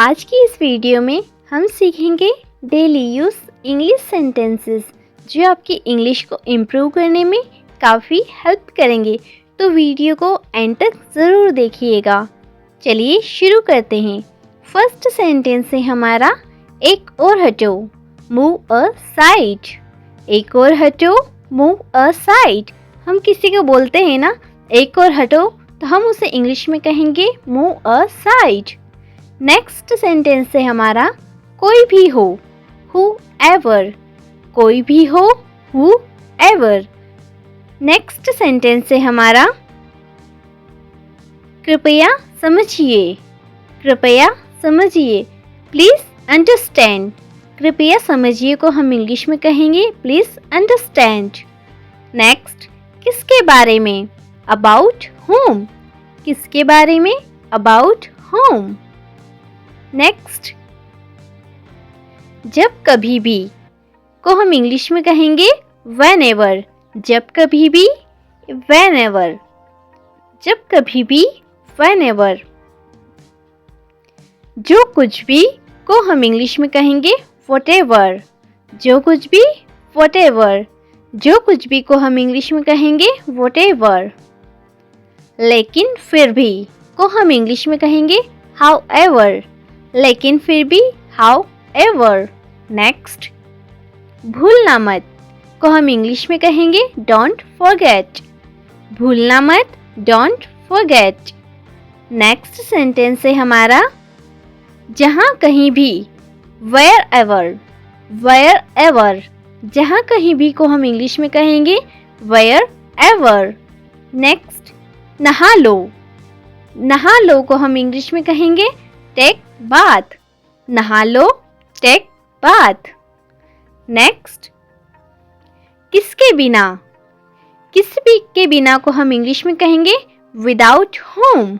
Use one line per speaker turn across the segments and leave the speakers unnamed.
आज की इस वीडियो में हम सीखेंगे डेली यूज़ इंग्लिश सेंटेंसेस जो आपकी इंग्लिश को इम्प्रूव करने में काफ़ी हेल्प करेंगे। तो वीडियो को एंड तक ज़रूर देखिएगा। चलिए शुरू करते हैं। फर्स्ट सेंटेंस है हमारा एक और हटो, मूव अ साइड। एक और हटो, मूव अ साइड। हम किसी को बोलते हैं ना एक और हटो, तो हम उसे इंग्लिश में कहेंगे move a side. Next sentence है हमारा कोई भी हो, हु एवर। कोई भी हो, हु एवर। नेक्स्ट सेंटेंस है हमारा कृपया समझिए। कृपया समझिए, प्लीज अंडरस्टैंड। कृपया समझिए को हम इंग्लिश में कहेंगे प्लीज अंडरस्टैंड। नेक्स्ट किसके बारे में, अबाउट होम। किसके बारे में, अबाउट होम। नेक्स्ट जब कभी भी को हम इंग्लिश में कहेंगे whenever। जब कभी भी, whenever। जब कभी भी, whenever। जो कुछ भी को हम इंग्लिश में कहेंगे whatever। जो कुछ भी, whatever। जो कुछ भी को हम इंग्लिश में कहेंगे whatever। लेकिन फिर भी को हम इंग्लिश में कहेंगे however। लेकिन फिर भी, however। नेक्स्ट भूलना मत को हम इंग्लिश में कहेंगे डोंट फॉरगेट। भूलना मत, डोंट फॉरगेट। नेक्स्ट सेंटेंस है हमारा जहाँ कहीं भी, वेयर एवर। Where ever. जहाँ कहीं भी को हम इंग्लिश में कहेंगे वेयर एवर। नेक्स्ट नहा लो। नहा लो को हम इंग्लिश में कहेंगे टेक बाथ। नहा लो, टेक बाथ। नेक्स्ट किसके बिना। किस भी के बिना को हम इंग्लिश में कहेंगे विदाउट होम।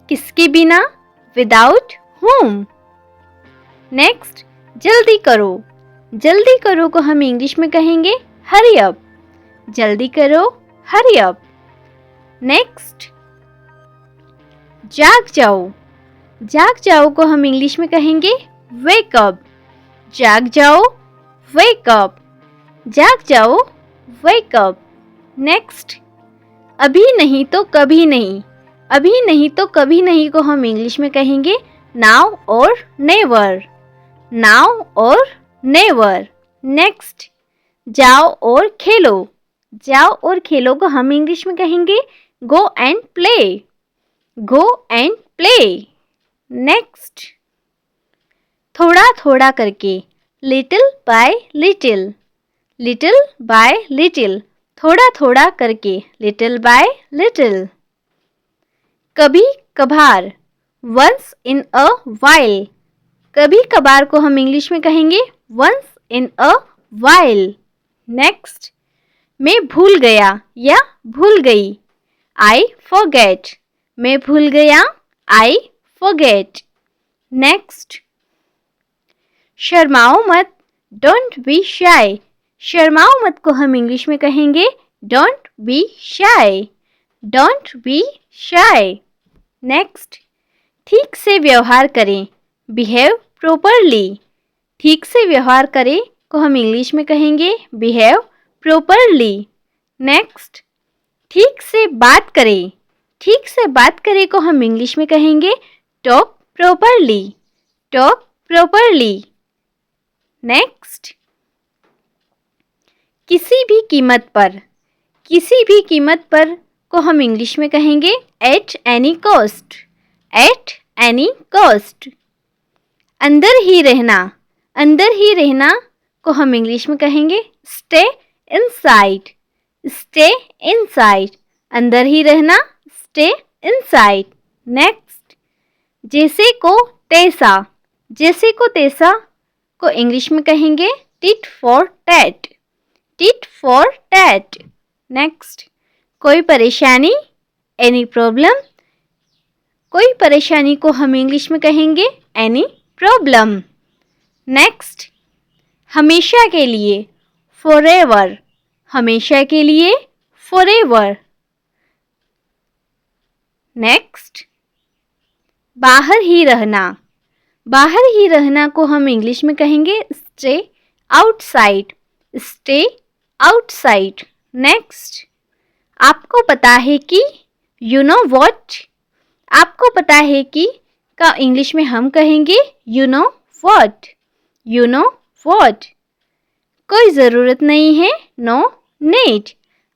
किसके बिना, विदाउट होम। नेक्स्ट जल्दी करो। जल्दी करो को हम इंग्लिश में कहेंगे हरी अप। जल्दी करो, हरी अप। नेक्स्ट जाग जाओ। जाग जाओ को हम इंग्लिश में कहेंगे वेक अप। जाग जाओ, वेक अप। जाग जाओ, वेक अप। नेक्स्ट अभी नहीं तो कभी नहीं। अभी नहीं तो कभी नहीं को हम इंग्लिश में कहेंगे नाउ और नेवर। नाउ और नेवर। नेक्स्ट जाओ और खेलो। जाओ और खेलो को हम इंग्लिश में कहेंगे go and play. Go and play. Next थोड़ा थोड़ा करके, little bye little. Little bye little. थोड़ा थोड़ा करके, लिटिल बाय लिटिल। कभी कभार, वंस इन अ वाइल। कभी कभार को हम इंग्लिश में कहेंगे once in a while. Next मैं भूल गया या भूल गई, आई फॉरगेट। मैं भूल गया, आई फॉरगेट। नेक्स्ट शर्माओ मत, डोंट बी शाय। शर्माओ मत को हम इंग्लिश में कहेंगे don't be shy. Don't be shy. Next ठीक से व्यवहार करें, बिहेव प्रॉपरली। ठीक से व्यवहार करें को हम इंग्लिश में कहेंगे बिहेव प्रॉपरली। नेक्स्ट ठीक से बात करें। ठीक से बात करें को हम इंग्लिश में कहेंगे talk properly. Talk properly. Next किसी भी कीमत पर। किसी भी कीमत पर को हम इंग्लिश में कहेंगे at any cost. At any cost. अंदर ही रहना। अंदर ही रहना को हम इंग्लिश में कहेंगे स्टे इनसाइड। Stay inside. अंदर ही रहना, स्टे इनसाइड। नेक्स्ट जैसे को तैसा। जैसे को तैसा को इंग्लिश में कहेंगे tit for tat. Tit for tat. Next कोई परेशानी, एनी प्रॉब्लम। कोई परेशानी को हम इंग्लिश में कहेंगे एनी प्रॉब्लम। नेक्स्ट हमेशा के लिए, फॉरएवर। हमेशा के लिए, फॉरएवर। नेक्स्ट बाहर ही रहना, बाहर ही रहना को हम इंग्लिश में कहेंगे stay outside, stay outside. Next, आपको पता है कि, यू नो व्हाट, आपको पता है कि का इंग्लिश में हम कहेंगे you know what, you know what. कोई ज़रूरत नहीं है, नो नीड।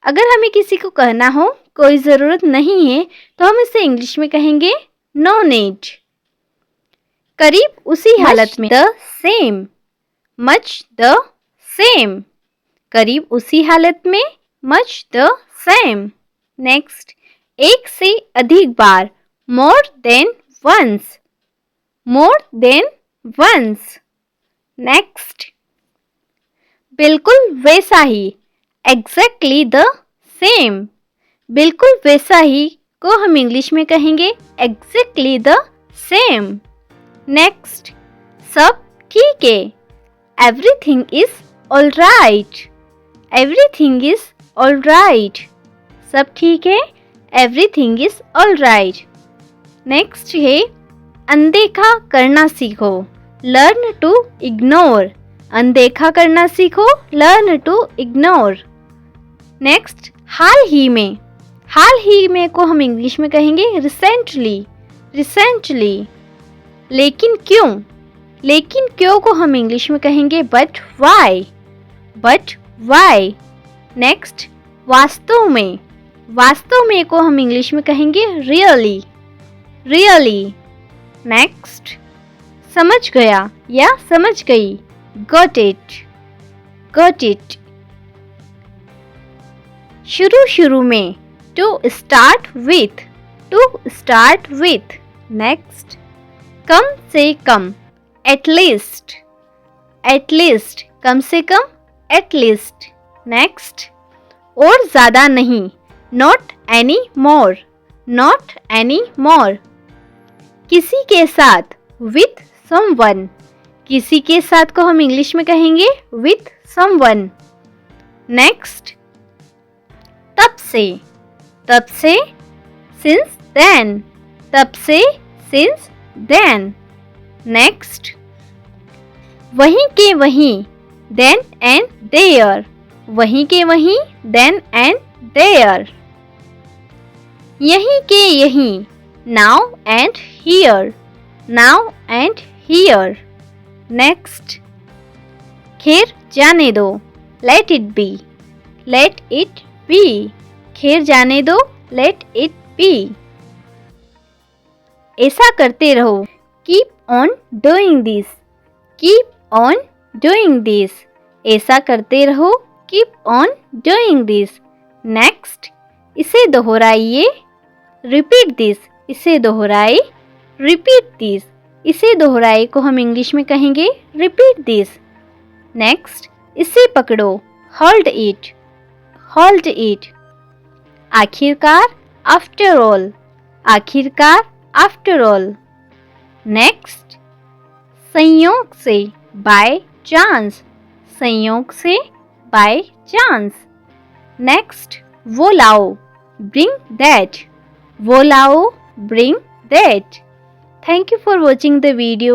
अगर हमें किसी को कहना हो कोई ज़रूरत नहीं है तो हम इसे इंग्लिश में कहेंगे नो नीड। करीब उसी हालत में, the same, much the same, करीब उसी हालत में, मच द सेम। नेक्स्ट, एक से अधिक बार, more than once, more than once. Next, बिल्कुल वैसा ही, एग्जैक्टली द सेम, बिल्कुल वैसा ही को हम इंग्लिश में कहेंगे एग्जैक्टली द सेम। नेक्स्ट, सब ठीक है, everything is alright, everything is alright, सब ठीक है, एवरीथिंग इज ऑलराइट। नेक्स्ट है अनदेखा करना सीखो, लर्न टू इग्नोर, अनदेखा करना सीखो, लर्न टू इग्नोर। नेक्स्ट, हाल ही में को हम इंग्लिश में कहेंगे रिसेंटली, रिसेंटली। लेकिन क्यों को हम इंग्लिश में कहेंगे but why, but why. Next, वास्तव में को हम इंग्लिश में कहेंगे रियली, रियली। नेक्स्ट, समझ गया या समझ गई, गॉट इट, गॉट इट। शुरू में, to start with, to start with. Next, कम से कम, एटलीस्ट, एटलीस्ट, कम से कम, एटलीस्ट। नेक्स्ट, और ज़्यादा नहीं, not any more, not any more. किसी के साथ, विथ समवन, किसी के साथ को हम इंग्लिश में कहेंगे विथ समवन। नेक्स्ट, तब से, सिंस देन, तब से, सिंस देन। नेक्स्ट, वहीं के वहीं, देन एंड देयर, वहीं के वहीं, देन एंड देयर। यहीं के यहीं, now and here, now and here. Next, खैर जाने दो, let it be, let it be, खैर जाने दो, लेट इट बी। ऐसा करते रहो, keep on doing this, keep on doing this, ऐसा करते रहो, keep on doing this. Next, इसे दोहराइए, रिपीट दिस, इसे दोहराए, रिपीट दिस, इसे दोहराए को हम इंग्लिश में कहेंगे रिपीट दिस। नेक्स्ट, इसे पकड़ो, होल्ड इट, होल्ड इट। आखिरकार, आफ्टर ऑल, आखिरकार, आफ्टर ऑल। नेक्स्ट, संयोग से, बाय चांस, संयोग से, बाय चांस। नेक्स्ट, वो लाओ, ब्रिंग दैट, वो लाओ, bring that. Thank you for watching the video.